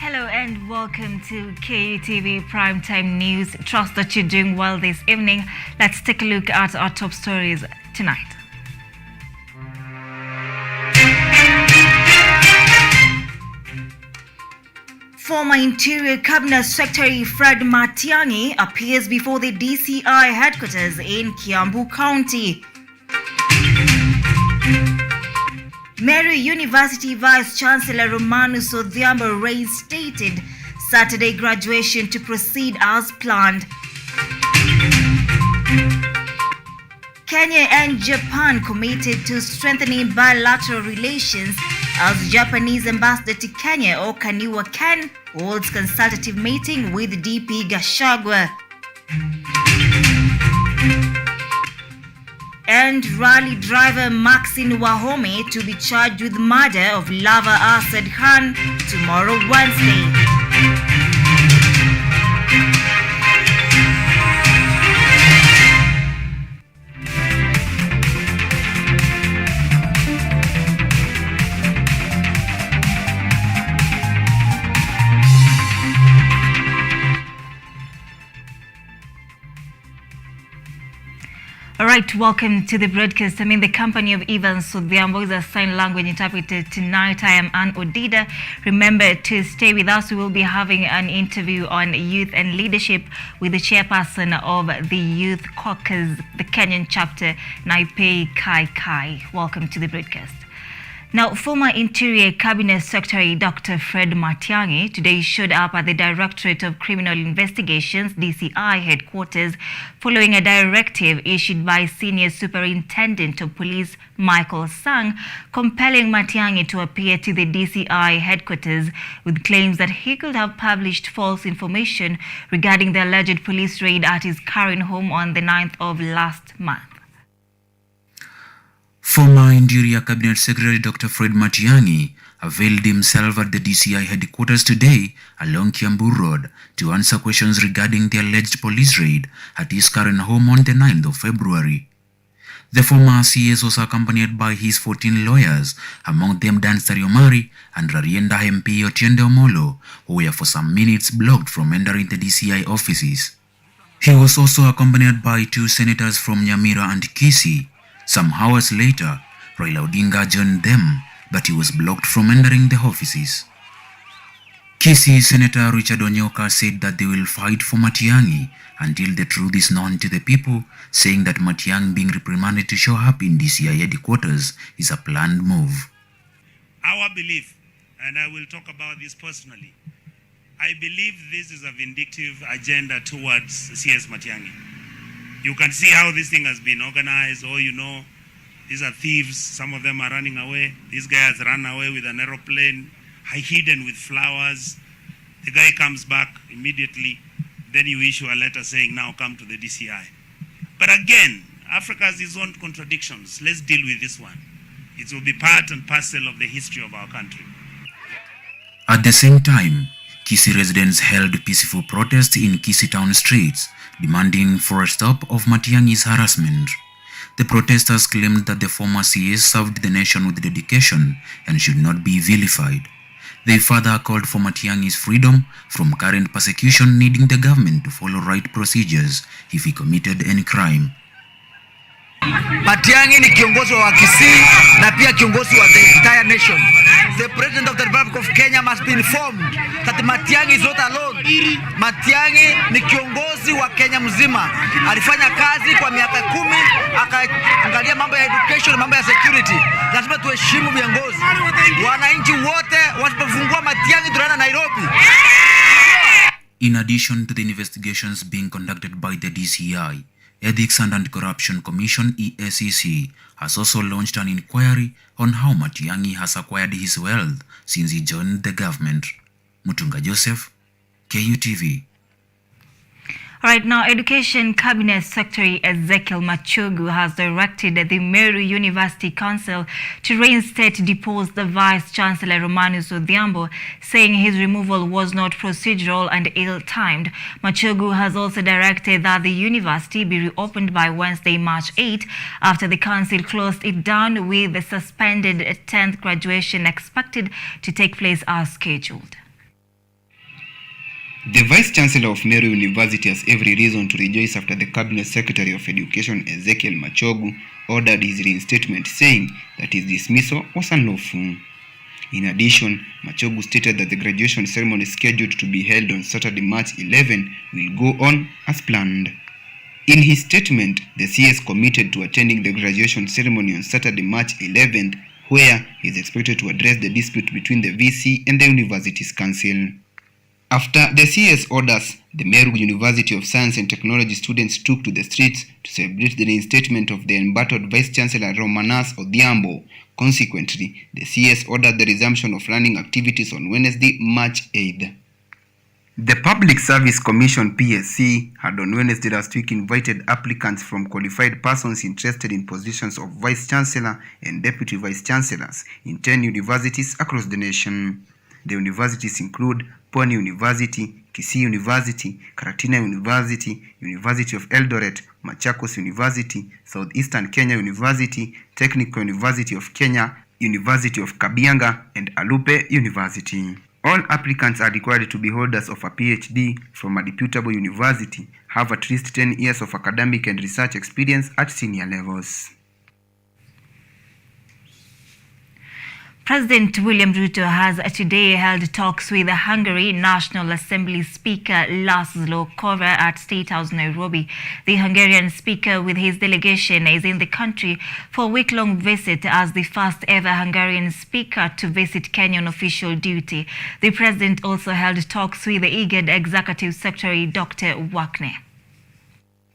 Hello and welcome to KUTV Primetime News. Trust that you're doing well this evening. Let's take a look at our top stories tonight. Former Interior Cabinet Secretary Fred Matiang'i appears before the DCI headquarters in Kiambu County. Meru University Vice-Chancellor Romanus Odhiambo reinstated Saturday graduation to proceed as planned. Kenya and Japan committed to strengthening bilateral relations as Japanese ambassador to Kenya Okaniwa Ken holds consultative meeting with DP Gachagua. And rally driver Maxine Wahome to be charged with murder of lover Asad Khan tomorrow Wednesday. All right, welcome to the broadcast. I'm in the company of Evans Odhiambo, is a sign language interpreter tonight. I am Ann ODIDA. Remember to stay with us. We will be having an interview on youth and leadership with the chairperson of the Youth Caucus, the Kenyan chapter, Naipei Kai Kai. Welcome to the broadcast. Now, former Interior Cabinet Secretary Dr. Fred Matiang'i today showed up at the Directorate of Criminal Investigations, DCI headquarters, following a directive issued by Senior Superintendent of Police Michael Sang, compelling Matiang'i to appear to the DCI headquarters with claims that he could have published false information regarding the alleged police raid at his current home on the 9th of last month. Former Interior Cabinet Secretary Dr. Fred Matiang'i availed himself at the DCI headquarters today along Kiambu Road to answer questions regarding the alleged police raid at his current home on the 9th of February. The former CS was accompanied by his 14 lawyers, among them Dan Sariomari and Rarienda MP Otiende Omolo, who were for some minutes blocked from entering the DCI offices. He was also accompanied by two senators from Nyamira and Kisii. Some hours later, Raila Odinga joined them, but he was blocked from entering the offices. Kisii Senator Richard Onyoka said that they will fight for Matiang'i until the truth is known to the people, saying that Matiang'i being reprimanded to show up in DCI headquarters is a planned move. Our belief, and I will talk about this personally, I believe this is a vindictive agenda towards CS Matiang'i. You can see how this thing has been organized. Oh, you know, these are thieves. Some of them are running away. This guy has run away with an aeroplane, hidden with flowers. The guy comes back immediately. Then you issue a letter saying, now come to the DCI. But again, Africa has its own contradictions. Let's deal with this one. It will be part and parcel of the history of our country. At the same time, Kisii residents held peaceful protests in Kisii town streets, demanding for a stop of Matiang'i's harassment. The protesters claimed that the former CS served the nation with dedication and should not be vilified. They further called for Matiang'i's freedom from current persecution, needing the government to follow right procedures if he committed any crime. Matiang'i ni kiongozi wa Kisii na pia kiongozi wa the entire nation. The President of the Republic of Kenya must be informed that Matiang'i is not alone. Matiang'i ni kiongozi wa Kenya mzima. Alifanya kazi kwa miaka 10, akaangalia mambo ya education, mambo ya security. Lazima tuheshimu viongozi. Wananchi wote wasipofungua Matiang'i tunaenda Nairobi. In addition to the investigations being conducted by the DCI, Ethics and Anti-Corruption Commission EACC has also launched an inquiry on how Matiang'i has acquired his wealth since he joined the government. Mutunga Joseph, KUTV. All right, now Education Cabinet Secretary Ezekiel Machogu has directed the Meru University Council to reinstate deposed the Vice-Chancellor Romanus Odhiambo, saying his removal was not procedural and ill-timed. Machogu has also directed that the university be reopened by Wednesday, March 8, after the council closed it down, with the suspended 10th graduation expected to take place as scheduled. The Vice-Chancellor of Meru University has every reason to rejoice after the Cabinet Secretary of Education Ezekiel Machogu ordered his reinstatement, saying that his dismissal was unlawful. In addition, Machogu stated that the graduation ceremony scheduled to be held on Saturday, March 11 will go on as planned. In his statement, the CS committed to attending the graduation ceremony on Saturday, March 11th, where he is expected to address the dispute between the VC and the university's council. After the CS orders, the Meru University of Science and Technology students took to the streets to celebrate the reinstatement of the embattled Vice-Chancellor Romanas Odhiambo. Consequently, the CS ordered the resumption of learning activities on Wednesday, March 8th. The Public Service Commission PSC had on Wednesday last week invited applicants from qualified persons interested in positions of Vice-Chancellor and Deputy Vice-Chancellors in 10 universities across the nation. The universities include Pwani University, Kisii University, Karatina University, University of Eldoret, Machakos University, Southeastern Kenya University, Technical University of Kenya, University of Kabianga, and Alupe University. All applicants are required to be holders of a PhD from a reputable university, have at least 10 years of academic and research experience at senior levels. President William Ruto has today held talks with the Hungary National Assembly Speaker Laszlo Kóver at State House, Nairobi. The Hungarian speaker with his delegation is in the country for a week-long visit as the first ever Hungarian speaker to visit Kenya on official duty. The president also held talks with the IGAD Executive Secretary Dr. Wakne.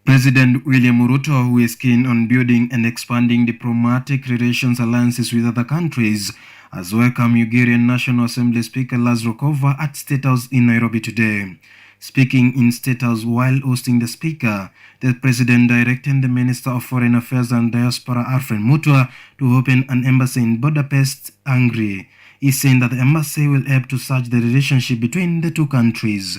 President William Ruto, who is keen on building and expanding diplomatic relations alliances with other countries, has welcomed Hungarian National Assembly Speaker Laszlo Kóver at State House in Nairobi today. Speaking in State House while hosting the speaker, the president directed the Minister of Foreign Affairs and Diaspora Alfred Mutua to open an embassy in Budapest, Hungary. He's saying that the embassy will help to surge the relationship between the two countries.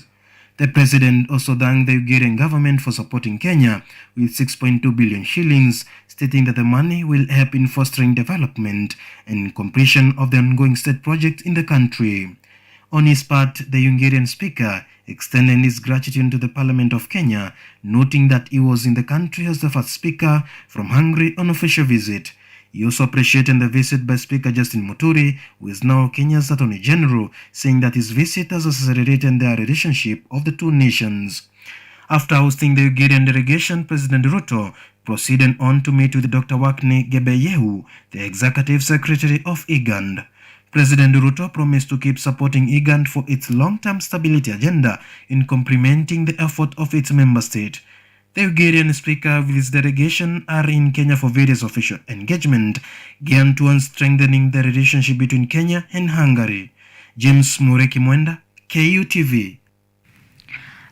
The president also thanked the Hungarian government for supporting Kenya with 6.2 billion shillings, stating that the money will help in fostering development and completion of the ongoing state projects in the country. On his part, the Hungarian speaker extended his gratitude to the Parliament of Kenya, noting that he was in the country as the first speaker from Hungary on official visit. He also appreciated the visit by Speaker Justin Muturi, who is now Kenya's Attorney General, saying that his visit has accelerated the relationship of the two nations. After hosting the Hungarian delegation, President Ruto proceeded on to meet with Dr. Wakne Gebeyehu, the Executive Secretary of IGAD. President Ruto promised to keep supporting IGAD for its long-term stability agenda in complementing the effort of its member state. The Hungarian speaker with his delegation are in Kenya for various official engagement, geared towards strengthening the relationship between Kenya and Hungary. James Mureki Mwenda, KUTV.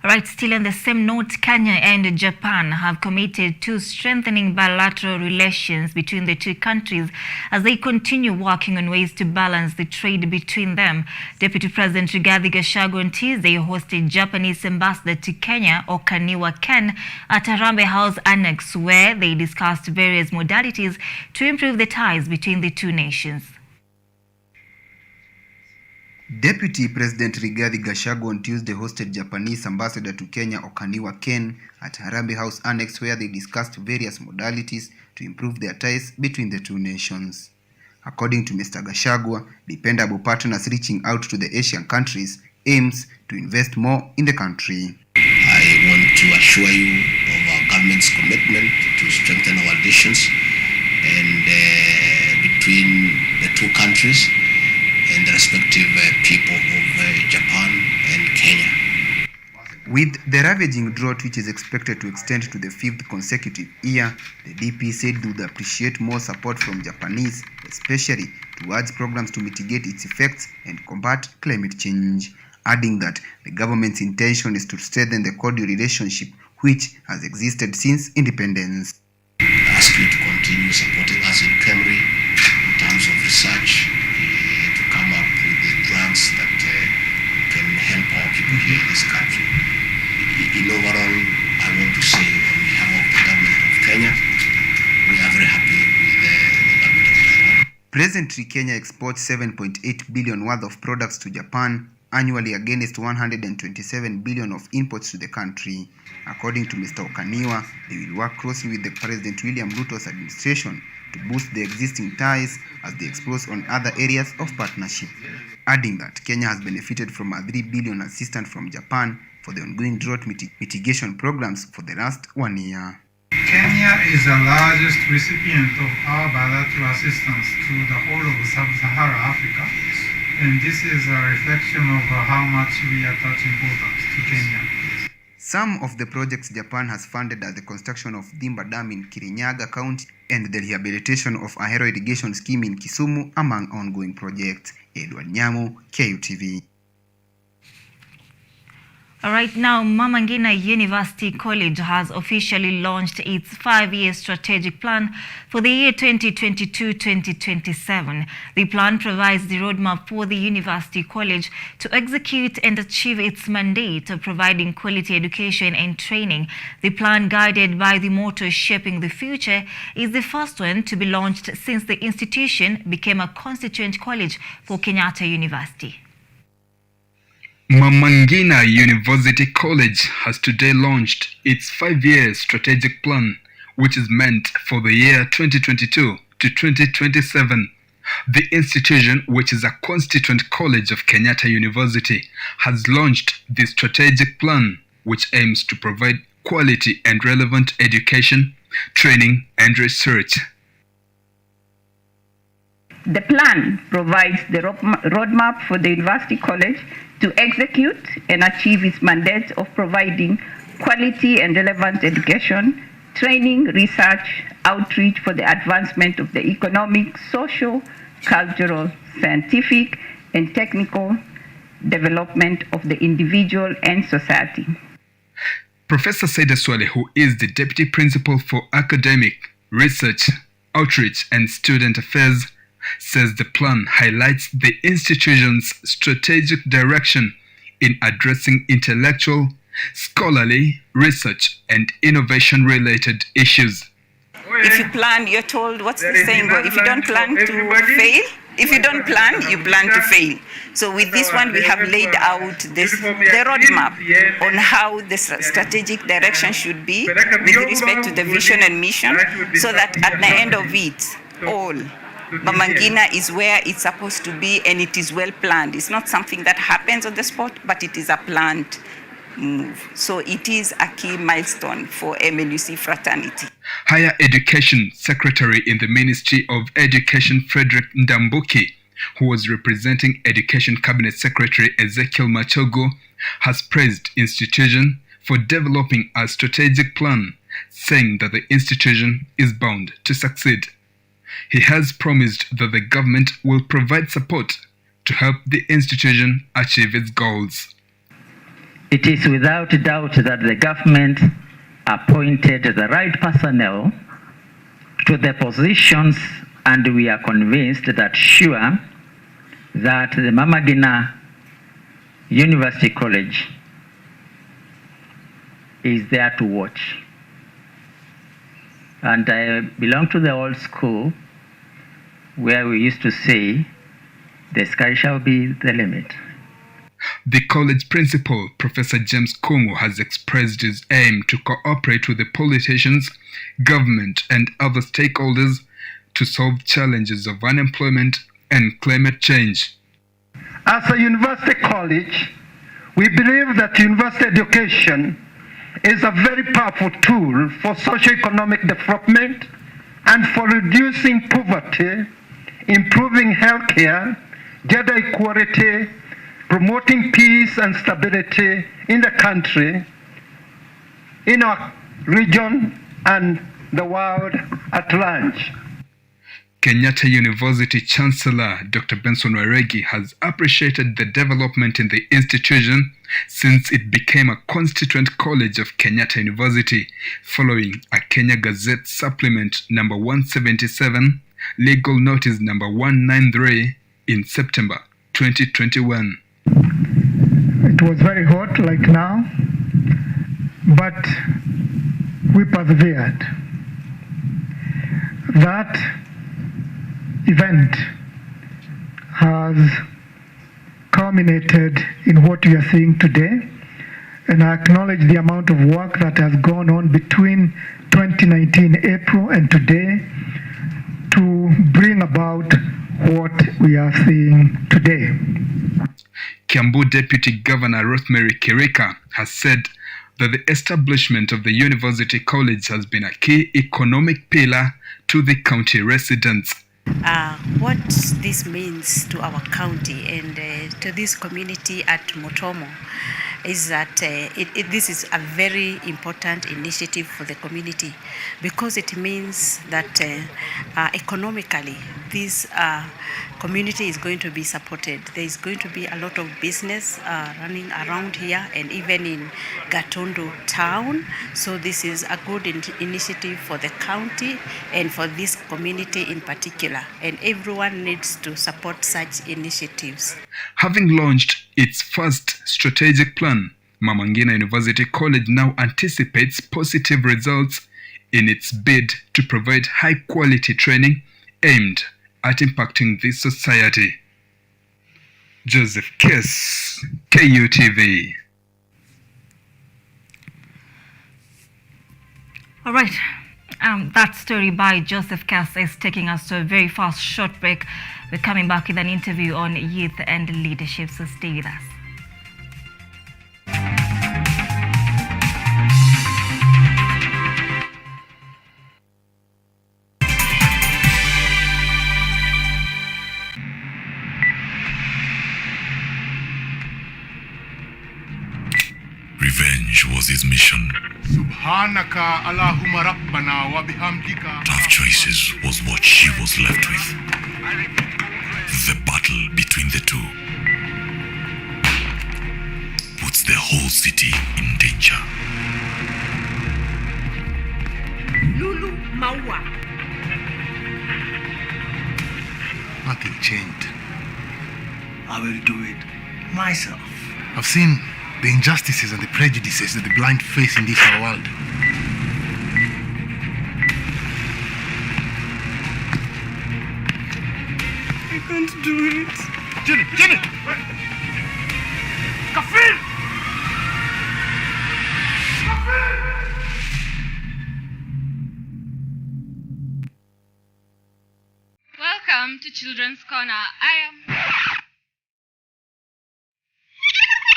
Right, still on the same note, Kenya and Japan have committed to strengthening bilateral relations between the two countries as they continue working on ways to balance the trade between them. Deputy President Rigathi Gachagua on Tuesday hosted Japanese ambassador to Kenya, Okaniwa Ken, at Harambee House Annex, where they discussed various modalities to improve the ties between the two nations. Deputy President Rigathi Gachagua on Tuesday hosted Japanese ambassador to Kenya Okaniwa Ken at Harambee House Annex, where they discussed various modalities to improve their ties between the two nations. According to Mr. Gachagua, dependable partners reaching out to the Asian countries aims to invest more in the country. I want to assure you of our government's commitment to strengthen our relations and between the two countries and the respective people of Japan and Kenya. With the ravaging drought, which is expected to extend to the 5th consecutive year, the DP said they would appreciate more support from Japanese, especially towards programs to mitigate its effects and combat climate change, adding that the government's intention is to strengthen the cordial relationship which has existed since independence. I ask you to continue supporting us in Kemri in terms of research, to come up with the grants that can help our people here in this country. In overall, I want to say on behalf of the government of Kenya, we are very happy with the government of Japan. Presently, Kenya exports 7.8 billion worth of products to Japan, annually against 127 billion of imports to the country. According to Mr. Okaniwa, they will work closely with the President William Ruto's administration to boost the existing ties as they explore on other areas of partnership. Adding that Kenya has benefited from a 3 billion assistance from Japan for the ongoing drought mitigation programs for the last 1 year. Kenya is the largest recipient of our bilateral assistance to the whole of Sub-Saharan Africa, and this is a reflection of how much we attach importance to Kenya. Some of the projects Japan has funded are the construction of Dimba Dam in Kirinyaga County and the rehabilitation of Ahero irrigation scheme in Kisumu, among ongoing projects. Edward Nyamu, KUTV. All right, now Mama Ngina University College has officially launched its 5-year strategic plan for the year 2022-2027. The plan provides the roadmap for the University College to execute and achieve its mandate of providing quality education and training. The plan, guided by the motto "Shaping the Future," is the first one to be launched since the institution became a constituent college for Kenyatta University. Mama Ngina University College has today launched its 5-year strategic plan, which is meant for the year 2022 to 2027. The institution, which is a constituent college of Kenyatta University, has launched the strategic plan, which aims to provide quality and relevant education, training, and research. The plan provides the roadmap for the University College to execute and achieve its mandate of providing quality and relevant education, training, research, outreach for the advancement of the economic, social, cultural, scientific, and technical development of the individual and society. Professor Saida Swale, who is the Deputy Principal for Academic, Research, Outreach, and Student Affairs, says the plan highlights the institution's strategic direction in addressing intellectual, scholarly, research, and innovation-related issues. If you plan, you're told, what's the saying? If you don't plan to fail, if you don't plan, you plan to fail. So with this one, we have laid out the roadmap on how the strategic direction should be with respect to the vision and mission, so that at the end of it, all Mama Ngina is where it's supposed to be, and it is well planned. It's not something that happens on the spot, but it is a planned move. So it is a key milestone for MLUC fraternity. Higher Education Secretary in the Ministry of Education, Frederick Ndambuki, who was representing Education Cabinet Secretary Ezekiel Machogu, has praised institution for developing a strategic plan, saying that the institution is bound to succeed. He has promised that the government will provide support to help the institution achieve its goals. It is without doubt that the government appointed the right personnel to the positions, and we are convinced that the Mama Ngina University College is there to watch. And I belong to the old school where we used to say, the sky shall be the limit. The college principal, Professor James Kungu, has expressed his aim to cooperate with the politicians, government, and other stakeholders to solve challenges of unemployment and climate change. As a university college, we believe that university education is a very powerful tool for socio-economic development and for reducing poverty, improving healthcare, gender equality, promoting peace and stability in the country, in our region, and the world at large. Kenyatta University Chancellor Dr. Benson Waregi has appreciated the development in the institution since it became a constituent college of Kenyatta University following a Kenya Gazette Supplement number 177, Legal Notice number 193 in September 2021. It was very hot like now, but we persevered. That event has culminated in what we are seeing today. And I acknowledge the amount of work that has gone on between 2019 April and today to bring about what we are seeing today. Kiambu Deputy Governor Rosemary Kirika has said that the establishment of the University College has been a key economic pillar to the county residents. What this means to our county and to this community at Motomo is that this is a very important initiative for the community, because it means that economically this community is going to be supported. There is going to be a lot of business running around here and even in Gatondo town. So this is a good initiative for the county and for this community in particular. And everyone needs to support such initiatives. Having launched its first strategic plan, Mama Ngina University College now anticipates positive results in its bid to provide high-quality training aimed at impacting this society. Joseph Kiss, KUTV. All right. That story by Joseph Cass is taking us to a very fast short break. We're coming back with an interview on youth and leadership, so stay with us. Revenge was his mission. Subhanaka Allahumma Rabbana wa bihamdika. Tough choices was what she was left with. The battle between the two puts the whole city in danger. Lulu Maua. Nothing changed. I will do it myself. I've seen the injustices and the prejudices that the blind face in this our world. I can't do it. Jenny! Kafir! Welcome to Children's Corner.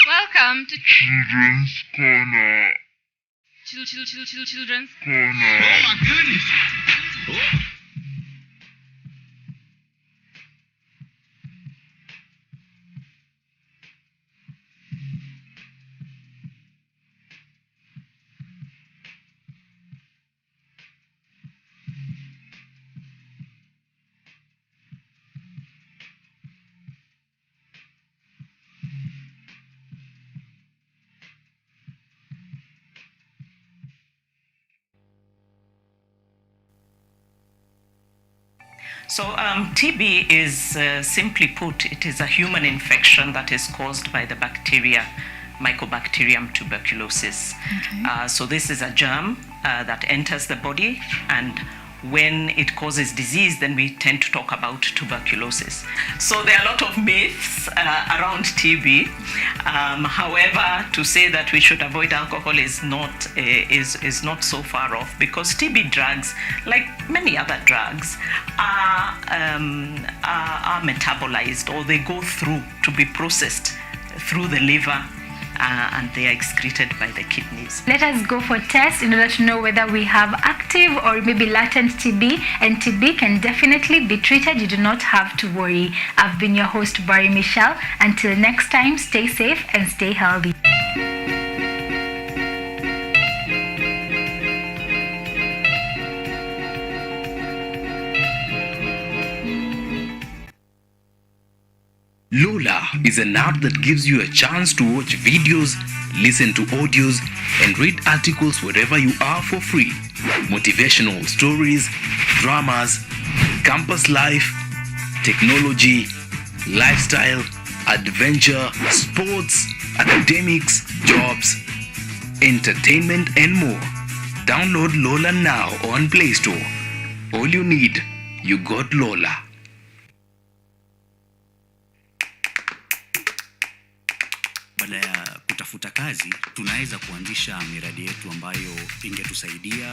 Welcome to Children's Corner. Children's Corner. Oh my goodness! Oh. So TB is, simply put, it is a human infection that is caused by the bacteria, Mycobacterium tuberculosis. Okay. So this is a germ that enters the body, and when it causes disease, then we tend to talk about tuberculosis. So there are a lot of myths around TB. However, to say that we should avoid alcohol is not so far off, because TB drugs, like many other drugs, are metabolized, or they go through to be processed through the liver, and they are excreted by the kidneys. Let us go for tests in order to know whether we have active or maybe latent TB, and TB can definitely be treated. You do not have to worry. I've been your host, Barry Michelle. Until next time, stay safe and stay healthy. Lola is an app that gives you a chance to watch videos, listen to audios, and read articles wherever you are for free. Motivational stories, dramas, campus life, technology, lifestyle, adventure, sports, academics, jobs, entertainment, and more. Download Lola now on Play Store. All you need, you got Lola. badala ya kutafuta kazi, tunaweza kuanzisha miradi yetu ambayo ingetusaidia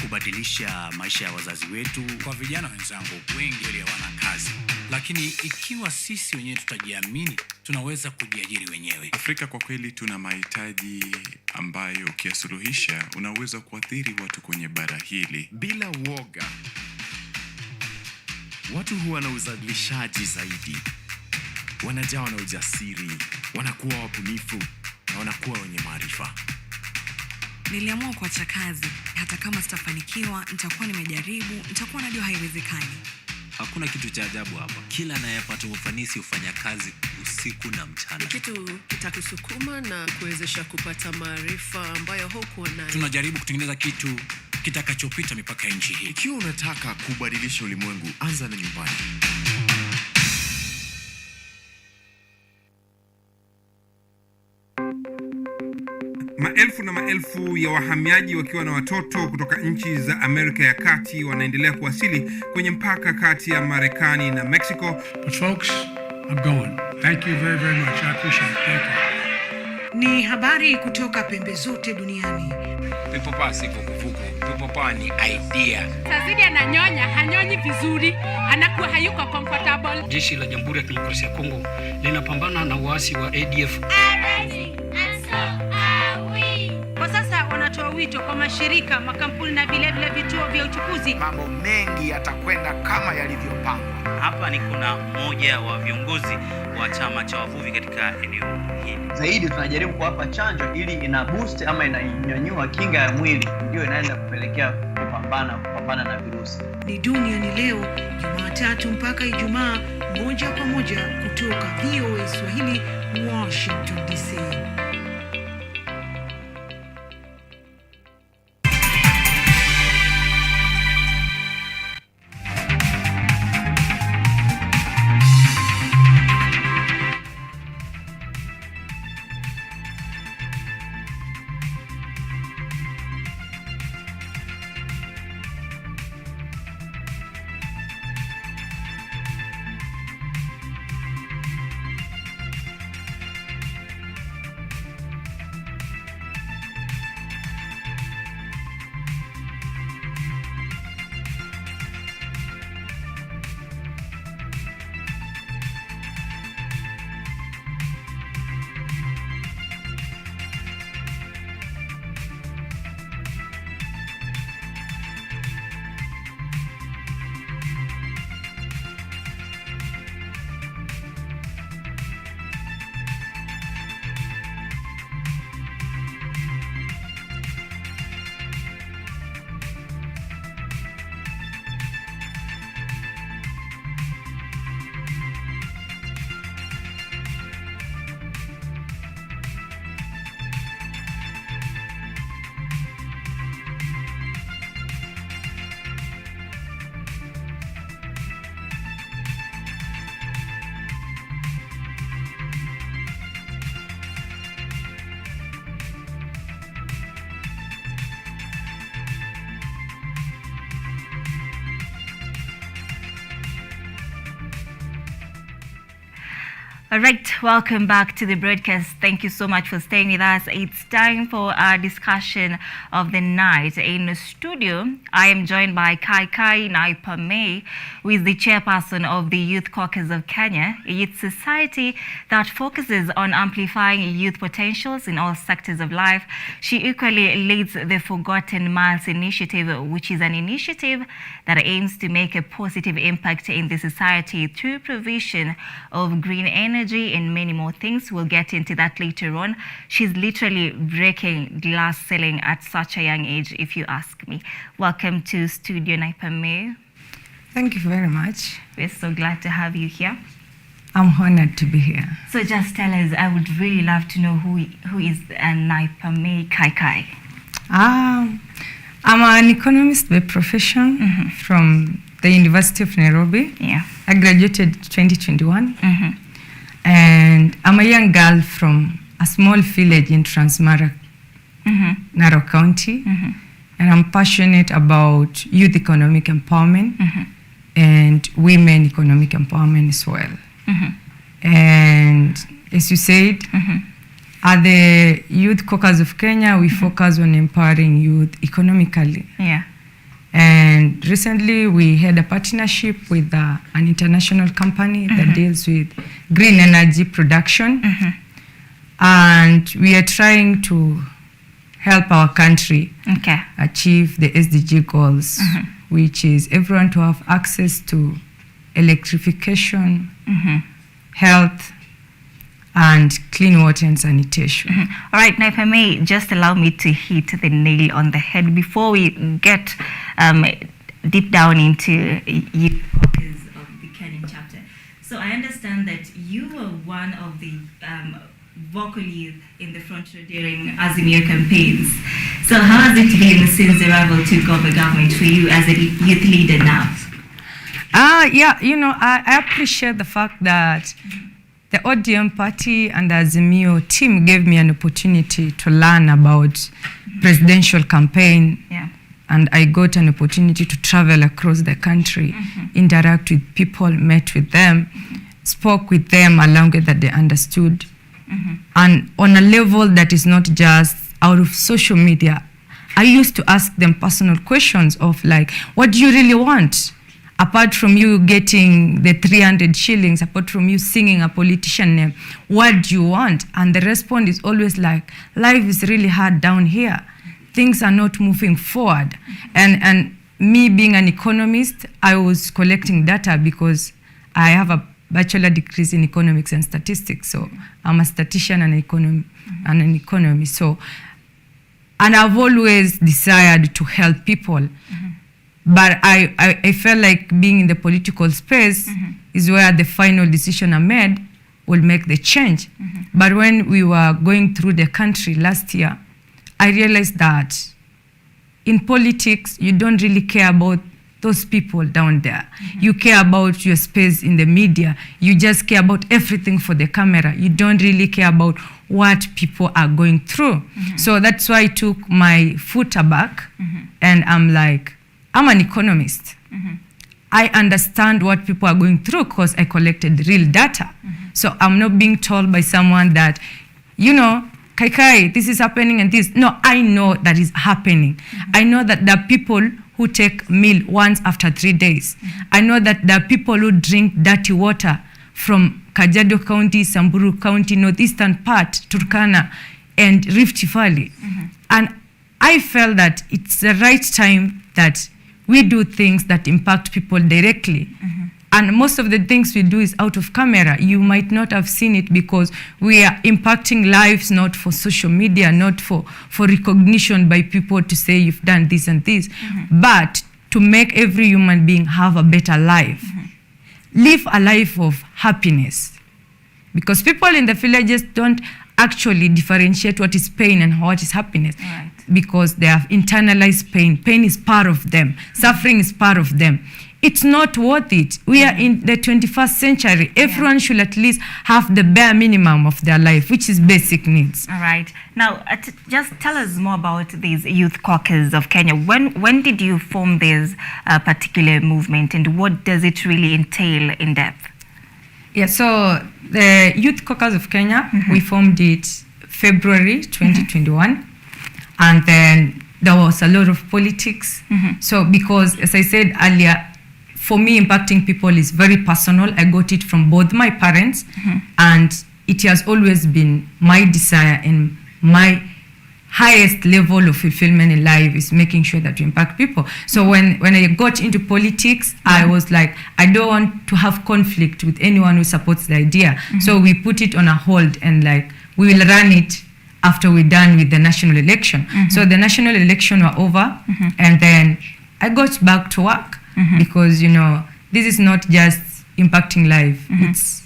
kubadilisha maisha ya wazazi wetu. Kwa vijana wenzangu, wengi hawana kazi, lakini ikiwa sisi wenyewe tutajiamini, tunaweza kujiajiri wenyewe. Afrika kwa kweli tuna mahitaji ambayo ukiyasuluhisha unaweza kuathiri watu kwenye bara hili bila uoga. Watu huwa na uzalishaji zaidi, wanajawa na ujasiri, wanakuwa wabunifu na wanakuwa wenye maarifa. Niliamua kuacha kazi, hata kama sitafanikiwa, nitakuwa nimejaribu, nitakuwa najua haiwezekani. Hakuna kitu cha ajabu hapa. Kila anayepata ufanisi hufanya kazi usiku na mchana. Kitu kitakusukuma na kuwezesha kupata maarifa ambayo hukuwa nayo. Tunajaribu kutengeneza kitu kitakachopita mipaka ya nchi hii. Ikiwa unataka kubadilisha ulimwengu, anza na nyumbani. Maelfu na maelfu ya wahamiaji wakiwa na watoto kutoka nchi za Amerika ya Kati wanaendelea kuwasili kwenye mpaka kati ya Marekani na Mexico. But folks, I'm going. Thank you very, very much. I appreciate it. Thank you. Ni habari kutoka pembe zote duniani. Pepopa si kukuvuka. Pepopa ni idea. Tazidi ananyonya, hanyonyi vizuri, anakuwa hayuko comfortable. Jeshi la Jamhuri ya Kidemokrasia ya Kongo linapambana na waasi wa ADF. Kwa sasa wanatoa wito kwa mashirika, makampuni na vile vituo vya uchukuzi. Mambo mengi yatakwenda kama yalivyopangwa. Hapa ni kuna mmoja wa viongozi wa chama cha wavuvi katika eneo hili. Zaidi tunajaribu kuwapa chanjo ili ina boost ama inanyanyua kinga ya mwili, ndio inaenda kupelekea kupambana na virusi. Ni dunia ni leo, Jumatatu mpaka Ijumaa, moja kwa moja kutoka VOA Swahili, Washington DC. All right, welcome back to the broadcast. Thank you so much for staying with us. It's time for our discussion of the night. In the studio, I am joined by Kai Naipame, who is the chairperson of the Youth Caucus of Kenya, a youth society that focuses on amplifying youth potentials in all sectors of life. She equally leads the Forgotten Miles Initiative, which is an initiative that aims to make a positive impact in the society through provision of green energy and many more things. We'll get into that later on. She's literally breaking glass ceiling at such a young age, if you ask me. Welcome to Studio Naipame. Thank you very much. We're so glad to have you here. I'm honored to be here. So just tell us, I would really love to know who is Naipame Kai. I'm an economist by profession from the University of Nairobi. Yeah. I graduated 2021. And I'm a young girl from a small village in Transmara, Narok County. And I'm passionate about youth economic empowerment and women economic empowerment as well. And as you said, At the Youth Caucus of Kenya, we focus on empowering youth economically. Yeah. And recently we had a partnership with an international company that deals with green energy production. And we are trying to help our country achieve the SDG goals, which is everyone to have access to electrification, health, and clean water and sanitation. All right, now if I may, just allow me to hit the nail on the head before we get deep down into Youth Caucus of the Kenyan chapter. So I understand that you were one of the vocal youth in the front row during Azimio campaigns. So how has it been since the arrival to government for you as a youth leader now? Yeah, you know, I appreciate the fact that the ODM party and the Azimio team gave me an opportunity to learn about presidential campaign. Yeah. And I got an opportunity to travel across the country, interact with people, met with them, spoke with them a language that they understood. And on a level that is not just out of social media, I used to ask them personal questions of like, what do you really want? Apart from you getting the 300 shillings, apart from you singing a politician name, what do you want? And the response is always like, life is really hard down here. Things are not moving forward. And me being an economist, I was collecting data because I have a bachelor degree in economics and statistics. So I'm a statistician and an economist. So, and I've always desired to help people. But I felt like being in the political space is where the final decision I made will make the change. But when we were going through the country last year, I realized that in politics, you don't really care about those people down there. You care about your space in the media. You just care about everything for the camera. You don't really care about what people are going through. So that's why I took my foot back and I'm like, I'm an economist. I understand what people are going through because I collected real data. So I'm not being told by someone that, you know, Kai, this is happening and this. No, I know that is happening. I know that there are people who take meal once after 3 days. I know that there are people who drink dirty water from Kajiado County, Samburu County, northeastern part, Turkana, and Rift Valley. And I felt that it's the right time that we do things that impact people directly. And most of the things we do is out of camera. You might not have seen it because we are impacting lives not for social media, not for recognition by people to say you've done this and this, but to make every human being have a better life. Live a life of happiness. Because people in the villages don't actually differentiate what is pain and what is happiness. Because they have internalized pain. Pain is part of them. Suffering is part of them. It's not worth it. We are in the 21st century. Everyone should at least have the bare minimum of their life, which is basic needs. All right. Now, just tell us more about these Youth Caucus of Kenya. When did you form this particular movement, and what does it really entail in depth? Yeah, so the Youth Caucus of Kenya, we formed it February 2021. And then there was a lot of politics. So because, as I said earlier, for me, impacting people is very personal. I got it from both my parents, and it has always been my desire and my highest level of fulfillment in life is making sure that you impact people. So when I got into politics, I was like, I don't want to have conflict with anyone who supports the idea. So we put it on a hold and like, we will run it after we're done with the national election. So the national election were over, and then I got back to work because, you know, this is not just impacting life. It's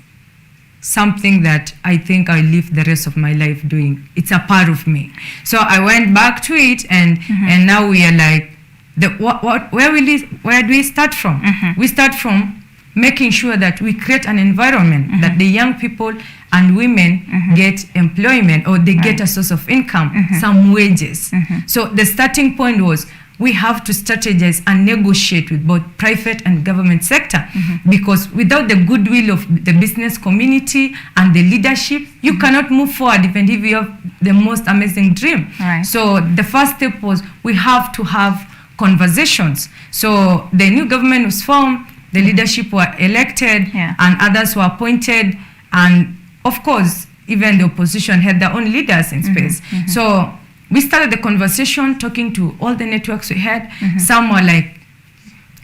something that I think I'll live the rest of my life doing. It's a part of me. So I went back to it, and now we are like, where do we start from? We start from making sure that we create an environment that the young people and women get employment, or they get a source of income, some wages. So the starting point was, we have to strategize and negotiate with both private and government sector, because without the goodwill of the business community and the leadership, you cannot move forward even if you have the most amazing dream. Right. So the first step was we have to have conversations. So the new government was formed, the leadership were elected, and others were appointed, and of course, even the opposition had their own leaders in space. So we started the conversation, talking to all the networks we had. Some were like,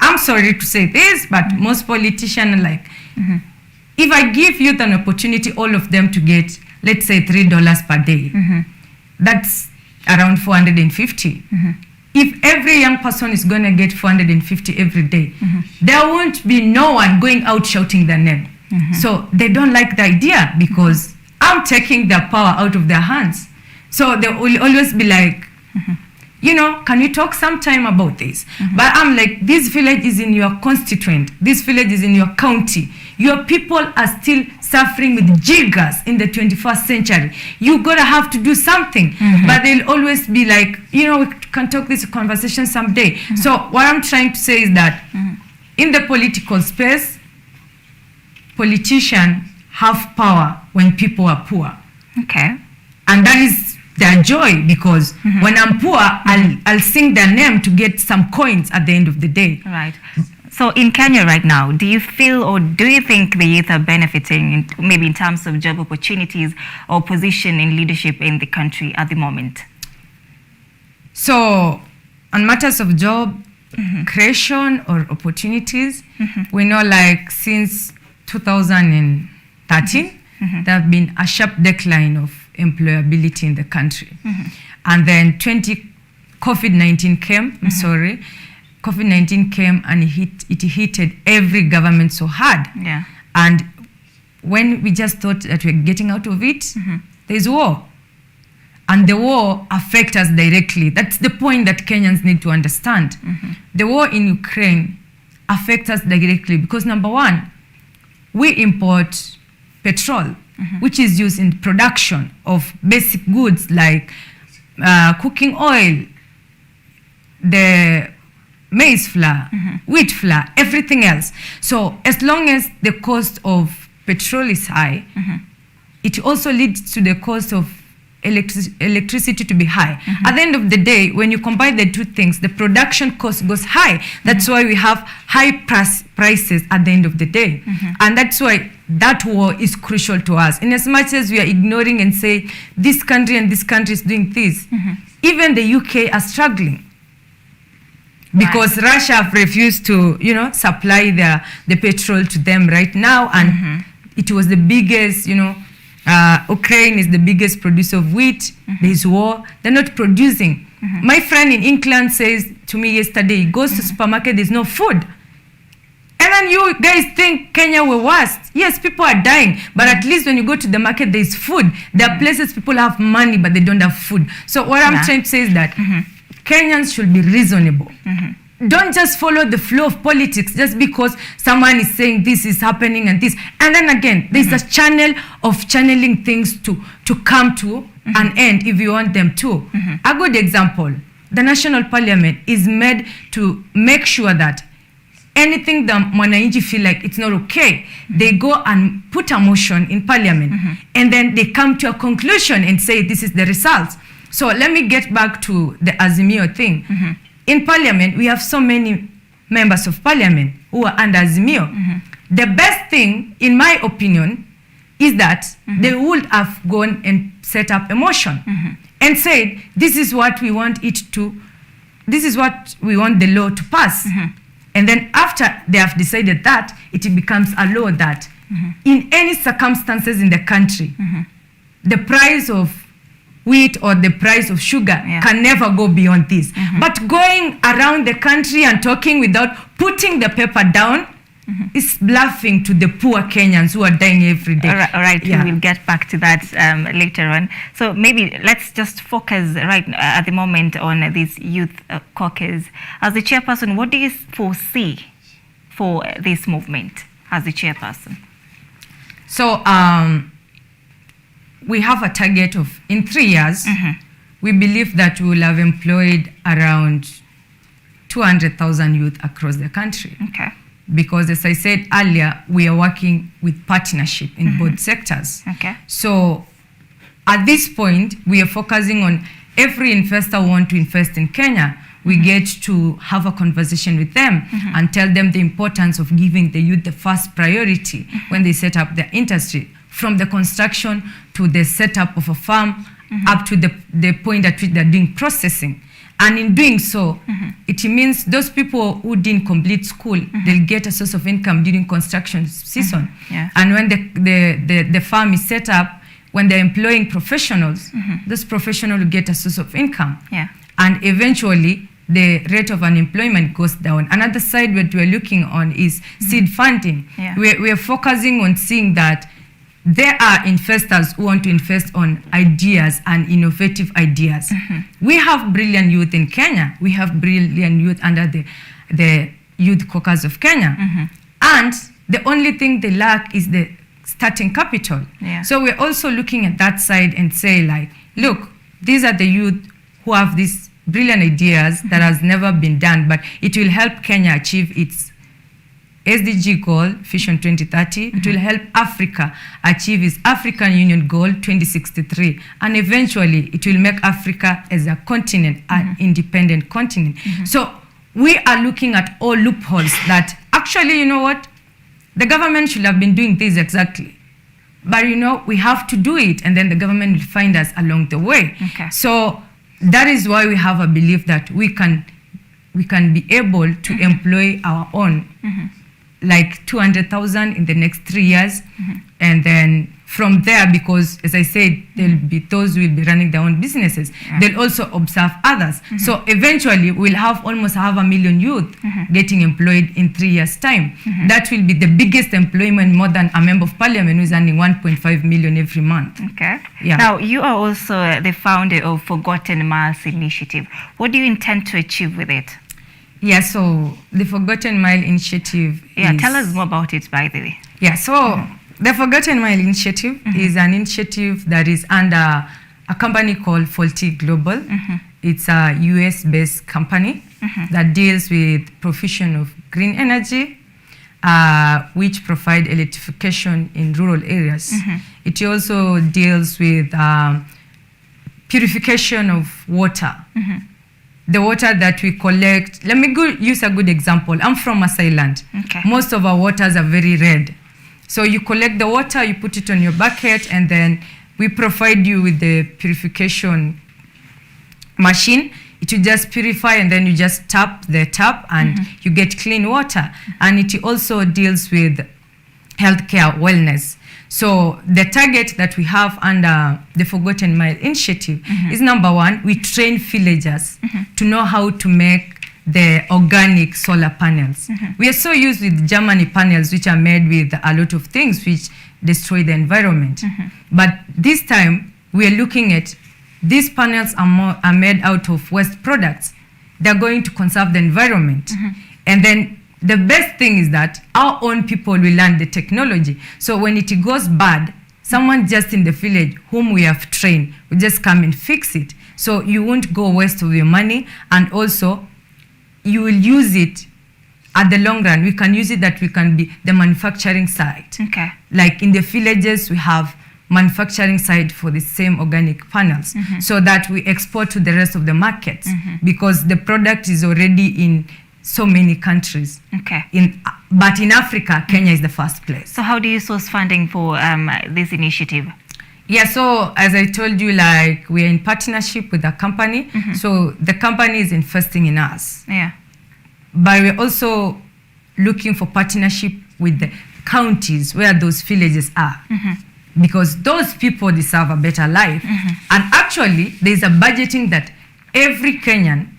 I'm sorry to say this, but most politicians are like, if I give youth an opportunity, all of them to get, let's say, $3 per day, that's around 450. If every young person is going to get 450 every day, there won't be no one going out shouting their name. So they don't like the idea, because I'm taking their power out of their hands. So they will always be like, you know, can we talk sometime about this? But I'm like, this village is in your constituent. This village is in your county. Your people are still suffering with jiggers in the 21st century. You gotta have to do something. But they'll always be like, you know, we can talk this conversation someday. So what I'm trying to say is that in the political space, politicians have power when people are poor. Okay. And that is their joy, because when I'm poor, I'll sing their name to get some coins at the end of the day. Right. So in Kenya right now, do you feel, or do you think the youth are benefiting maybe in terms of job opportunities or position in leadership in the country at the moment? So on matters of job creation or opportunities, we know, like, since 2013, there have been a sharp decline of employability in the country. And then COVID-19 came, COVID-19 came and it hit every government so hard. Yeah. And when we just thought that we're getting out of it, there's war. And the war affects us directly. That's the point that Kenyans need to understand. The war in Ukraine affects us directly because, number one, we import petrol, which is used in production of basic goods like cooking oil, the maize flour, wheat flour, everything else. So as long as the cost of petrol is high, it also leads to the cost of electricity to be high. At the end of the day, when you combine the two things, the production cost goes high. That's why we have high prices at the end of the day. And that's why that war is crucial to us. In as much as we are ignoring and say, this country and this country is doing this, even the UK are struggling. Because Russia have refused to, supply the petrol to them right now. And it was the biggest, Ukraine is the biggest producer of wheat. There's war. They're not producing. My friend in England says to me yesterday, he goes to supermarket, there's no food. And then you guys think Kenya were worst. Yes, people are dying. But at least when you go to the market, there's food. There are places people have money, but they don't have food. So what I'm trying to say is that Kenyans should be reasonable. Don't just follow the flow of politics just because someone is saying this is happening and this. And then again, there's a channel of channeling things to come to an end if you want them to. A good example, the National Parliament is made to make sure that anything the Mwananchi feel like it's not okay, they go and put a motion in Parliament. And then they come to a conclusion and say this is the results. So let me get back to the Azimio thing. In Parliament, we have so many members of Parliament who are under Azimio. The best thing, in my opinion, is that they would have gone and set up a motion and said, this is what we want this is what we want the law to pass. And then after they have decided that, it becomes a law that in any circumstances in the country, the price of wheat or the price of sugar can never go beyond this. But going around the country and talking without putting the paper down is bluffing to the poor Kenyans who are dying every day. All right. We will get back to that later on. So maybe let's just focus right at the moment on this youth caucus. As the chairperson, what do you foresee for this movement as the chairperson? So we have a target of, in 3 years, we believe that we will have employed around 200,000 youth across the country. Okay. Because as I said earlier, we are working with partnership in both sectors. Okay. So at this point, we are focusing on every investor who want to invest in Kenya. We get to have a conversation with them and tell them the importance of giving the youth the first priority when they set up their industry, from the construction to the setup of a farm up to the point at which they're doing processing. And in doing so, it means those people who didn't complete school, they'll get a source of income during construction season. Yeah. And when the farm is set up, when they're employing professionals, those professionals will get a source of income. Yeah. And eventually, the rate of unemployment goes down. Another side that we're looking on is seed funding. Yeah. We're focusing on seeing that there are investors who want to invest on ideas and innovative ideas. We have brilliant youth in Kenya. We have brilliant youth under the Youth Caucus of Kenya. And the only thing they lack is the starting capital. Yeah. So we're also looking at that side and say, like, look, these are the youth who have these brilliant ideas that has never been done, but it will help Kenya achieve its SDG goal, Vision 2030. It will help Africa achieve its African Union goal, 2063. And eventually, it will make Africa as a continent, an independent continent. So we are looking at all loopholes that actually, you know what? The government should have been doing this exactly. But, you know, we have to do it, and then the government will find us along the way. Okay. So that is why we have a belief that we can be able to employ our own, like 200,000 in the next 3 years. And then from there, because as I said, there'll be those who will be running their own businesses. They'll also observe others. So eventually we'll have almost 500,000 youth getting employed in 3 years' time. That will be the biggest employment, more than a member of parliament who's earning 1.5 million every month. Okay. Yeah. Now, you are also the founder of Forgotten Miles Initiative. What do you intend to achieve with it? Yeah, so the Forgotten Mile Initiative is... tell us more about it, by the way. Yeah, so the Forgotten Mile Initiative is an initiative that is under a company called Faulty Global. It's a US-based company that deals with provision of green energy, which provide electrification in rural areas. It also deals with purification of water. The water that we collect, let me use a good example. I'm from Masai land. Okay. Most of our waters are very red. So you collect the water, you put it on your bucket, and then we provide you with the purification machine. It will just purify, and then you just tap the tap, and you get clean water. And it also deals with healthcare wellness. So the target that we have under the Forgotten Mile Initiative is, number one, we train villagers to know how to make the organic solar panels. We are so used with Germany panels, which are made with a lot of things which destroy the environment. But this time, we are looking at these panels are made out of waste products. They're going to conserve the environment. And then the best thing is that our own people will learn the technology. So when it goes bad, someone just in the village whom we have trained will just come and fix it. So you won't go waste of your money, and also you will use it at the long run. We can use it that we can be the manufacturing site. Okay. Like in the villages, we have manufacturing site for the same organic panels, so that we export to the rest of the markets, because the product is already in so many countries. Okay. But in Africa, Kenya is the first place. So how do you source funding for this initiative? Yeah, so as I told you, like, we are in partnership with a company. So the company is investing in us. Yeah. But we're also looking for partnership with the counties where those villages are. Because those people deserve a better life. And actually, there's a budgeting that every Kenyan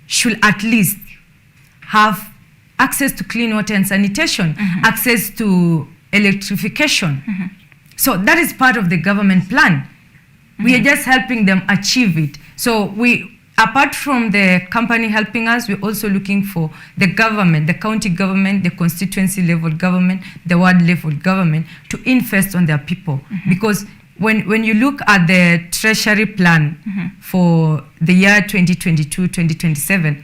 should at least have access to clean water and sanitation, access to electrification. So that is part of the government plan. We are just helping them achieve it. So we, apart from the company helping us, we're also looking for the government, the county government, the constituency level government, the ward level government to invest on their people. Because when you look at the treasury plan for the year 2022-2027,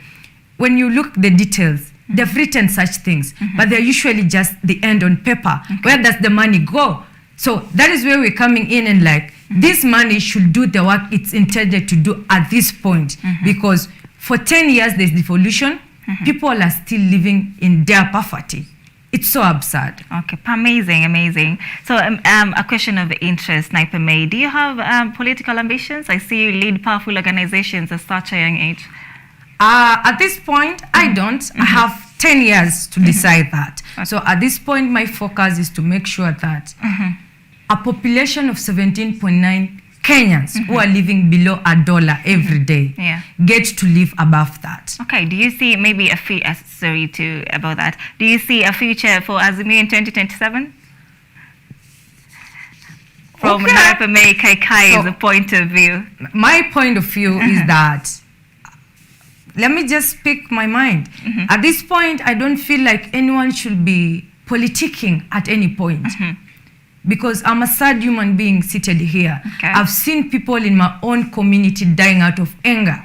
when you look the details, they've written such things, but they're usually just the end on paper. Where does the money go? So that is where we're coming in and like, this money should do the work it's intended to do at this point. Because for 10 years, there's devolution. People are still living in their poverty. It's so absurd. Okay, amazing, amazing. So a question of interest, Sniper May. Do you have political ambitions? I see you lead powerful organizations at such a young age. At this point, I don't. I have 10 years to decide that. Okay. So at this point, my focus is to make sure that a population of 17.9 Kenyans who are living below $1 every day get to live above that. Okay, do you see maybe about that? Do you see a future for Azimio in 2027? From Sniper May Kaikai's point of view. My point of view is that, let me just speak my mind. At this point, I don't feel like anyone should be politicking at any point. Because I'm a sad human being seated here. I've seen people in my own community dying out of anger.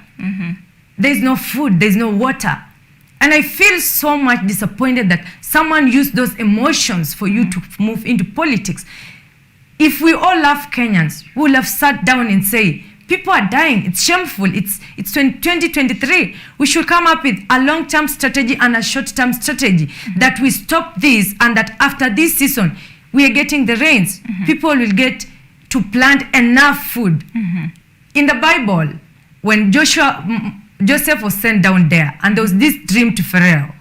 There's no food, there's no water. And I feel so much disappointed that someone used those emotions for you to move into politics. If we all love Kenyans, we would have sat down and say, people are dying, it's shameful, it's 2023. We should come up with a long-term strategy and a short-term strategy that we stop this, and that after this season, we are getting the rains. People will get to plant enough food. In the Bible, when Joseph was sent down there, and there was this dream to Pharaoh,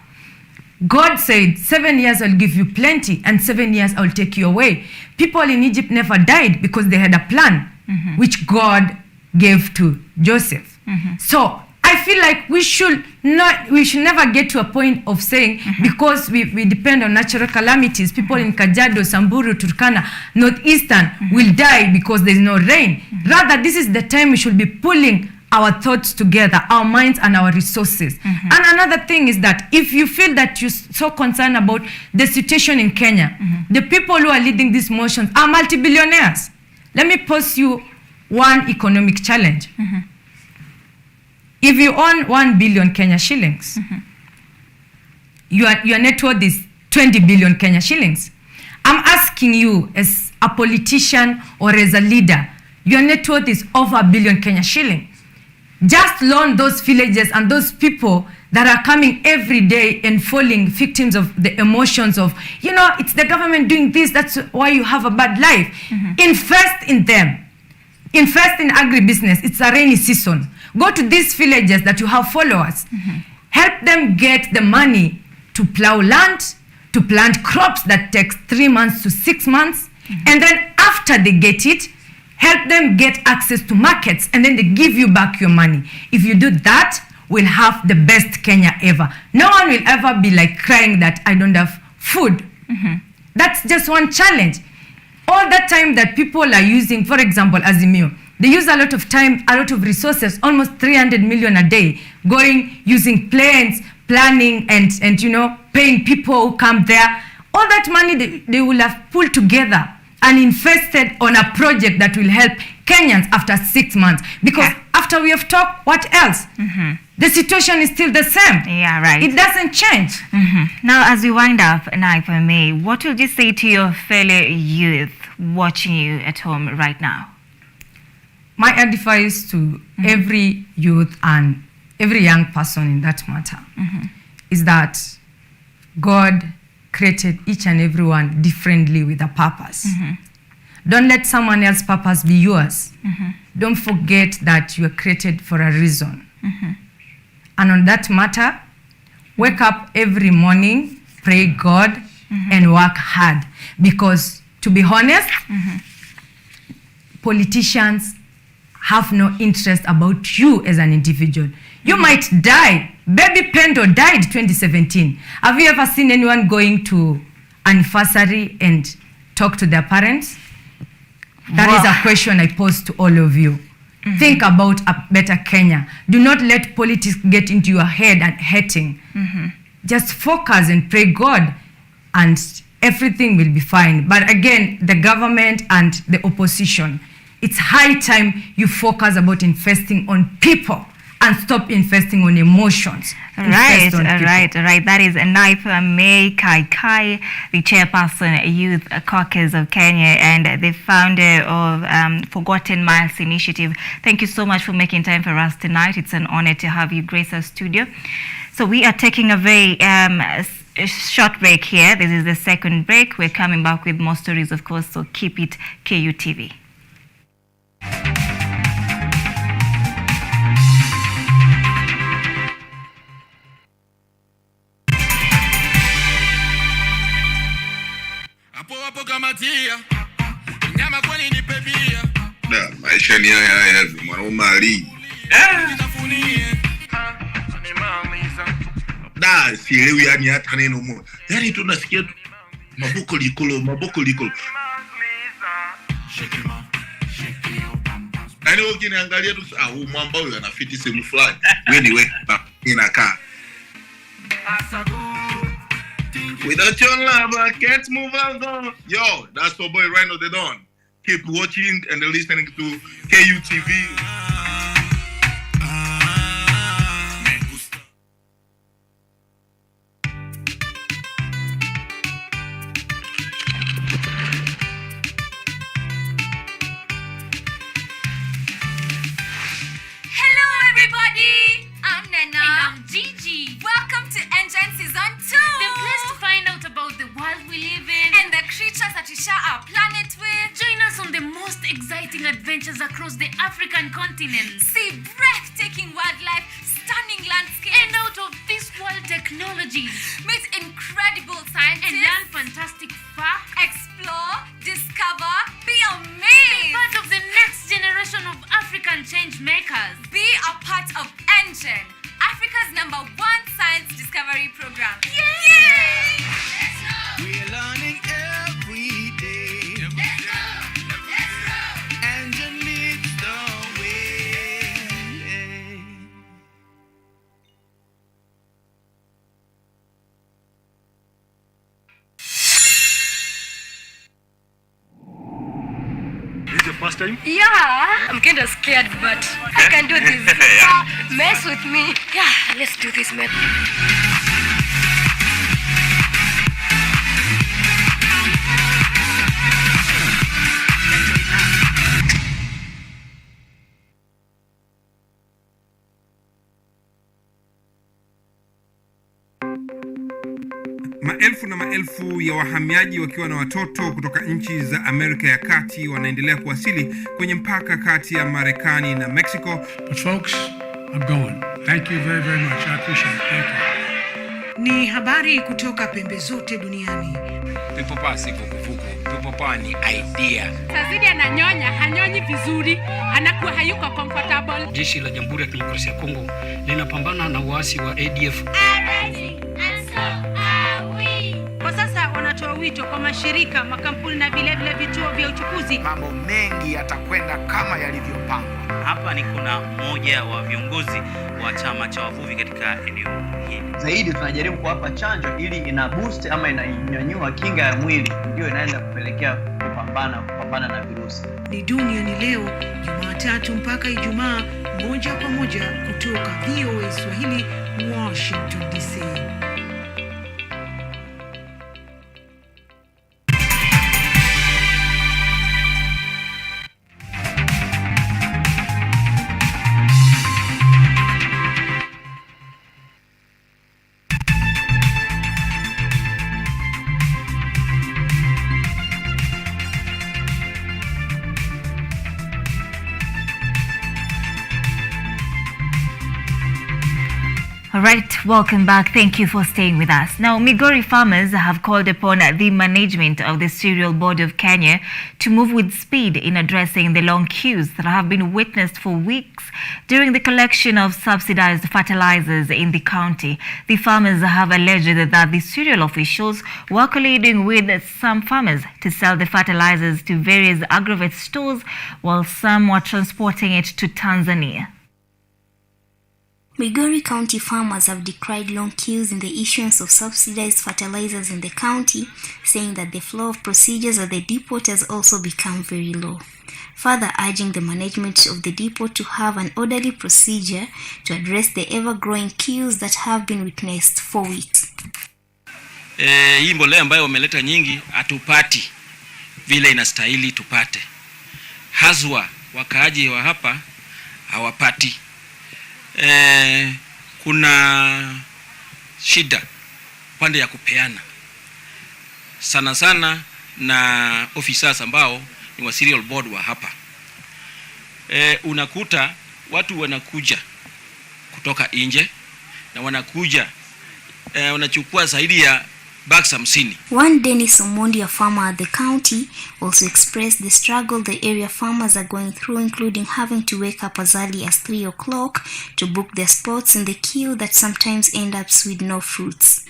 God said, 7 years I'll give you plenty, and 7 years I'll take you away. People in Egypt never died because they had a plan, which God gave to Joseph. So I feel like we should never get to a point of saying, because we depend on natural calamities, people in Kajiado, Samburu, Turkana, Northeastern will die because there's no rain. Rather, this is the time we should be pulling our thoughts together, our minds and our resources. And another thing is that if you feel that you're so concerned about the situation in Kenya, the people who are leading these motions are multi-billionaires. Let me pose you one economic challenge. If you own 1 billion Kenya shillings, your net worth is 20 billion Kenya shillings. I'm asking you as a politician or as a leader, your net worth is over 1 billion Kenya shilling. Just loan those villages and those people that are coming every day and falling victims of the emotions of, it's the government doing this, that's why you have a bad life. Invest in them. Invest in agribusiness. It's a rainy season. Go to these villages that you have followers. Help them get the money to plow land, to plant crops that takes 3 months to 6 months. And then after they get it, help them get access to markets, and then they give you back your money. If you do that, we'll have the best Kenya ever. No one will ever be like crying that I don't have food. That's just one challenge. All that time that people are using, for example, Azimio, they use a lot of time, a lot of resources, almost 300 million a day, using planes, planning, and paying people who come there. All that money they will have pulled together and invested on a project that will help Kenyans after 6 months. Because after we have talked, what else? The situation is still the same. Yeah, right. It doesn't change. Now, as we wind up, Sniper May, what would you say to your fellow youth watching you at home right now? My advice to every youth and every young person in that matter is that God created each and every one differently with a purpose. Don't let someone else's purpose be yours. Don't forget that you are created for a reason. And on that matter, wake up every morning, pray God, and work hard. Because to be honest, politicians have no interest about you as an individual. You might die. Baby Pendo died 2017. Have you ever seen anyone going to anniversary and talk to their parents? That is a question I pose to all of you. Think about a better Kenya. Do not let politics get into your head and hating. Just focus and pray God, and everything will be fine. But again, the government and the opposition, it's high time you focus about investing on people and stop investing on emotions. Right, Invest on people. right. That is Naipa May Kai, the chairperson, Youth Caucus of Kenya, and the founder of Forgotten Miles Initiative. Thank you so much for making time for us tonight. It's an honor to have you grace our studio. So we are taking a very short break here. This is the second break. We're coming back with more stories, of course, so keep it KUTV. Maisha ni haya mwanaume ali. Sielewi yani hata neno moja. Yani tunasikia maboko likolo. Yani ukiniangalia tu huyu mwamba huyu anafiti sehemu fulani. Wewe ni wewe inakaa. Without your love, I can't move on. Yo, that's your boy Rhino the Don. Keep watching and listening to KUTV. Hello everybody, I'm Nana. And I'm Gigi. Welcome to Engine Season 2. The place to find out about the world we live in and the creatures that we share our planet with. Join us on the most exciting adventures across the African continent. See breathtaking wildlife, stunning landscapes, and out of this world technologies. Meet incredible scientists and learn fantastic facts. Explore, discover, be amazed. Be part of the next generation of African change makers. Be a part of Engine, Africa's #1 science discovery program. Yay! We're learning every day. Let's go! Engine leads the way. This is your first time? Yeah, I'm kind of scared, but I can do this. Mess with me. Yeah, let's do this, man. Maelfu na maelfu ya wahamiaji wakiwa na watoto kutoka nchi za Amerika ya Kati wanaendelea kuwasili kwenye mpaka kati ya Marekani na Mexico. But folks, I'm going. Thank you very, very much. I appreciate it. Thank you. Ni habari kutoka pembe zote duniani. Pipopa si vuguvugu. Pipopa ni idea. Sazidi ananyonya, hanyonyi vizuri, anakuwa hayuko comfortable. Jeshi la Jamhuri ya Kidemokrasia ya Kongo linapambana na waasi wa ADF. Kwa sasa wanatoa wito kwa mashirika, makampuni na vile vituo vya uchukuzi. Mambo mengi yatakwenda kama yalivyopangwa. Hapa ni kuna mmoja wa viongozi wa chama cha wavuvi katika eneo hili. Zaidi tunajaribu kuwapa chanjo ili ina boost ama inanyanyua kinga ya mwili, ndio inaenda kupelekea kupambana na virusi. Ni Duniani Leo, Jumatatu mpaka Ijumaa, moja kwa moja kutoka VOA Swahili, Washington DC. All right, welcome back. Thank you for staying with us. Now, Migori farmers have called upon the management of the Cereal Board of Kenya to move with speed in addressing the long queues that have been witnessed for weeks during the collection of subsidized fertilizers in the county. The farmers have alleged that the cereal officials were colluding with some farmers to sell the fertilizers to various aggregate stores while some were transporting it to Tanzania. Migori County farmers have decried long queues in the issuance of subsidized fertilizers in the county, saying that the flow of procedures at the depot has also become very low, further urging the management of the depot to have an orderly procedure to address the ever-growing queues that have been witnessed for weeks. Hii mbolea ambayo wameleta nyingi hatupati vile inastahili tupate. Haswa wakaaji wa hapa hawapati. Kuna shida pande ya kupeana sana sana na officers ambao ni wa serial board wa hapa. Unakuta watu wanakuja kutoka nje na wanakuja wanachukua zaidi ya bags 50. One Dennis Omondi, a farmer at the county, also expressed the struggle the area farmers are going through, including having to wake up as early as 3 o'clock to book their spots in the queue that sometimes end up with no fruits.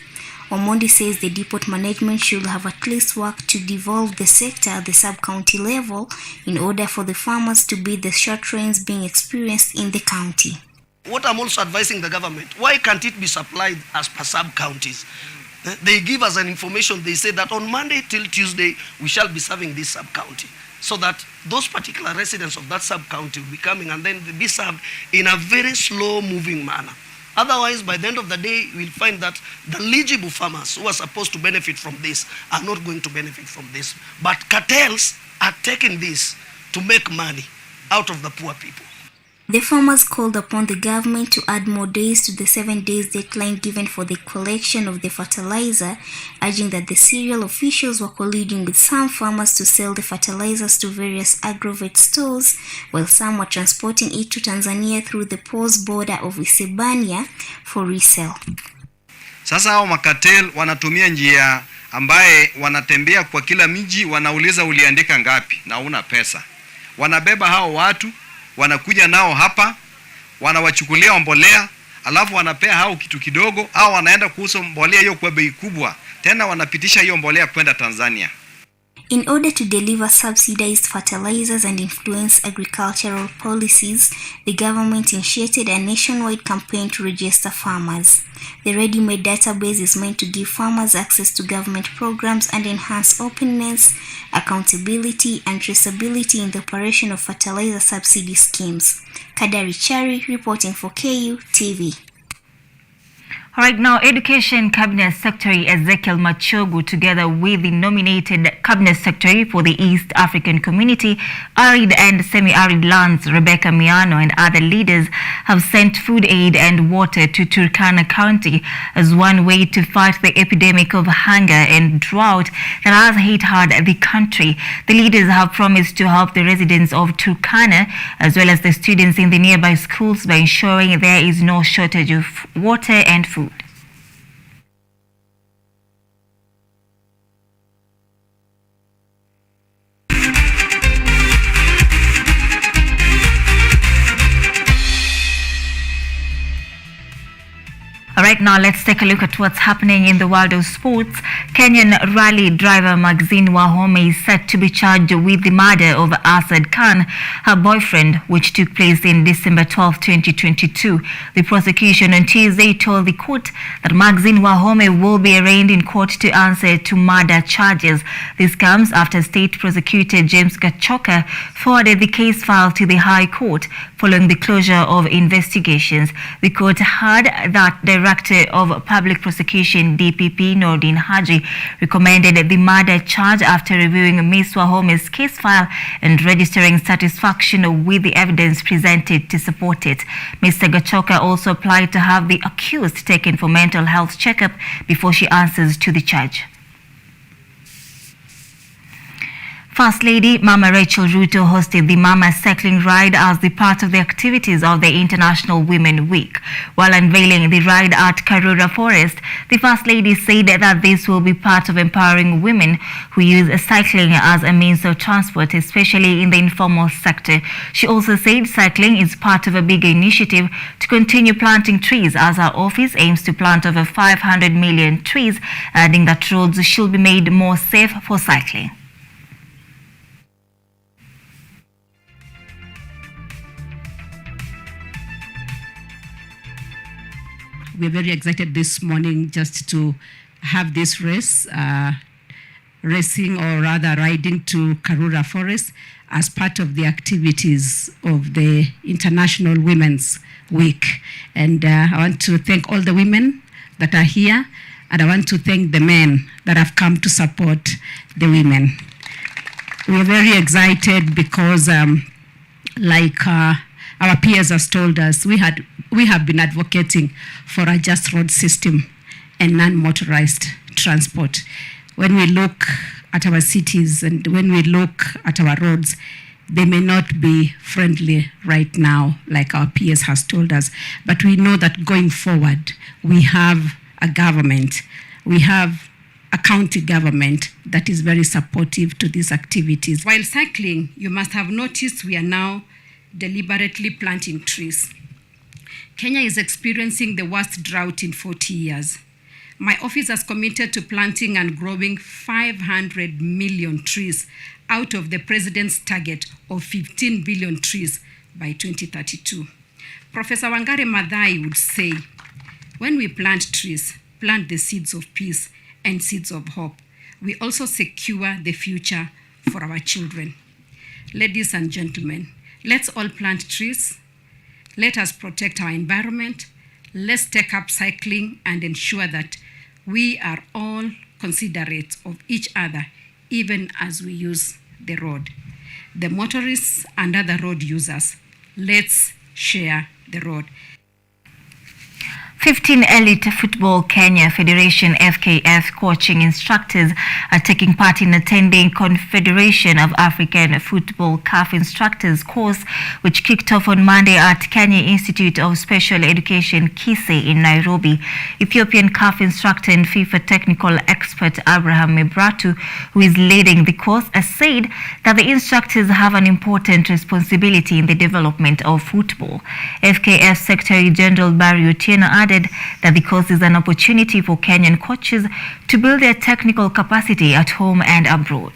Omondi says the depot management should have at least worked to devolve the sector at the sub-county level in order for the farmers to beat the short rains being experienced in the county. What I'm also advising the government, why can't it be supplied as per sub-counties? They give us an information, they say that on Monday till Tuesday, we shall be serving this sub-county. So that those particular residents of that sub-county will be coming and then they'll be served in a very slow-moving manner. Otherwise, by the end of the day, we'll find that the eligible farmers who are supposed to benefit from this are not going to benefit from this. But cartels are taking this to make money out of the poor people. The farmers called upon the government to add more days to the 7 days deadline given for the collection of the fertilizer, urging that the cereal officials were colluding with some farmers to sell the fertilizers to various agrovet stores, while some were transporting it to Tanzania through the post border of Isebania for resale. Sasa hao makatel wanatumia njia ambaye wanatembea kwa kila miji, wanauliza uliandika ngapi na una pesa. Wanabeba hao watu, wanakuja nao hapa, wanawachukulia mbolea, alafu wanapea hao kitu kidogo, au wanaenda kuuza mbolea hiyo kwa bei kubwa, tena wanapitisha hiyo mbolea kwenda Tanzania. In order to deliver subsidized fertilizers and influence agricultural policies, the government initiated a nationwide campaign to register farmers. The ready-made database is meant to give farmers access to government programs and enhance openness, accountability, and traceability in the operation of fertilizer subsidy schemes. Kadari Chari reporting for KU TV. All right, now Education Cabinet Secretary Ezekiel Machogu, together with the nominated Cabinet Secretary for the East African Community, Arid and Semi-Arid Lands, Rebecca Miano, and other leaders have sent food aid and water to Turkana County as one way to fight the epidemic of hunger and drought that has hit hard the country. The leaders have promised to help the residents of Turkana as well as the students in the nearby schools by ensuring there is no shortage of water and food. All right, now let's take a look at what's happening in the world of sports. Kenyan rally driver Maxine Wahome is set to be charged with the murder of Asad Khan, her boyfriend, which took place in December 12, 2022. The prosecution on Tuesday told the court that Maxine Wahome will be arraigned in court to answer to murder charges. This comes after State Prosecutor James Gachoka forwarded the case file to the High Court following the closure of investigations. The court heard that Director of Public Prosecution DPP Nordin Haji recommended the murder charge after reviewing Ms. Wahome's case file and registering satisfaction with the evidence presented to support it. Mr. Gachoka also applied to have the accused taken for mental health checkup before she answers to the charge. First Lady Mama Rachel Ruto hosted the Mama Cycling Ride as the part of the activities of the International Women Week. While unveiling the ride at Karura Forest, the First Lady said that this will be part of empowering women who use cycling as a means of transport, especially in the informal sector. She also said cycling is part of a bigger initiative to continue planting trees, as her office aims to plant over 500 million trees, adding that roads should be made more safe for cycling. we're very excited this morning just to have this race, racing or rather riding to Karura Forest as part of the activities of the International Women's Week. And I want to thank all the women that are here, and I want to thank the men that have come to support the women. We are very excited because like our peers has told us, we have been advocating for a just road system and non-motorized transport. When we look at our cities and when we look at our roads, they may not be friendly right now, like our peers has told us, but we know that going forward, we have a government, we have a county government that is very supportive to these activities. While cycling, you must have noticed we are now deliberately planting trees. Kenya is experiencing the worst drought in 40 years. My office has committed to planting and growing 500 million trees out of the president's target of 15 billion trees by 2032. Professor Wangari Maathai would say, when we plant trees, plant the seeds of peace and seeds of hope. We also secure the future for our children. Ladies and gentlemen, let's all plant trees. Let us protect our environment. Let's take up cycling and ensure that we are all considerate of each other, even as we use the road. The motorists and other road users, let's share the road. 15 Elite Football Kenya Federation FKF coaching instructors are taking part in attending Confederation of African Football CAF Instructors course, which kicked off on Monday at Kenya Institute of Special Education, KISE, in Nairobi. Ethiopian CAF instructor and FIFA technical expert Abraham Mebratu, who is leading the course, has said that the instructors have an important responsibility in the development of football. FKF Secretary General Barry Otieno added that the course is an opportunity for Kenyan coaches to build their technical capacity at home and abroad.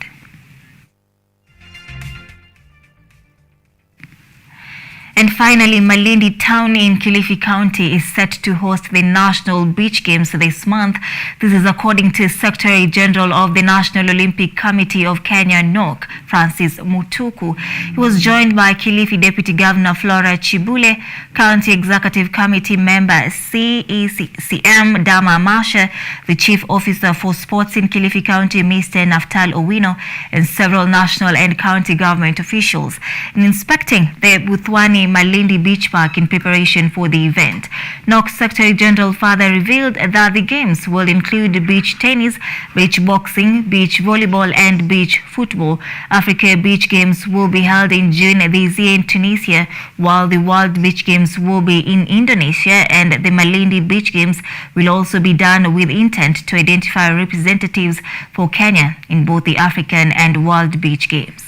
And finally, Malindi town in Kilifi County is set to host the National Beach Games this month. This is according to Secretary General of the National Olympic Committee of Kenya, NOC, Francis Mutuku. He was joined by Kilifi Deputy Governor Flora Chibule, County Executive Committee member CECM Dama Masha, the Chief Officer for Sports in Kilifi County, Mr. Naftal Owino, and several national and county government officials. In inspecting the Buthwani Malindi Beach Park in preparation for the event, NOC Secretary General further revealed that the games will include beach tennis, beach boxing, beach volleyball, and beach football. Africa Beach Games will be held in June this year in Tunisia, while the World Beach Games will be in Indonesia, and the Malindi Beach Games will also be done with intent to identify representatives for Kenya in both the African and World Beach Games.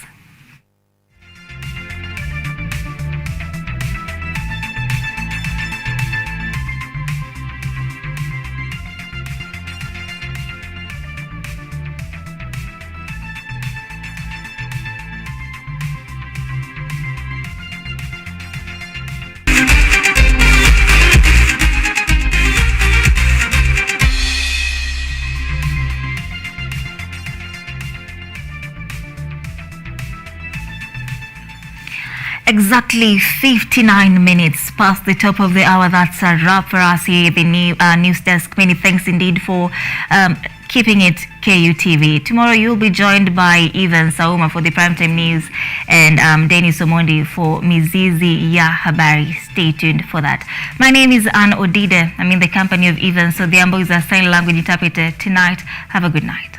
Exactly 59 minutes past the top of the hour. That's a wrap for us here at the news desk. Many thanks indeed for keeping it KUTV. Tomorrow you'll be joined by Ivan Sauma for the primetime news and Dennis Omondi for Mizizi ya Habari. Stay tuned for that. My name is Ann Odida. I'm in the company of Ivan, so the Ambo is a sign language interpreter tonight. Have a good night.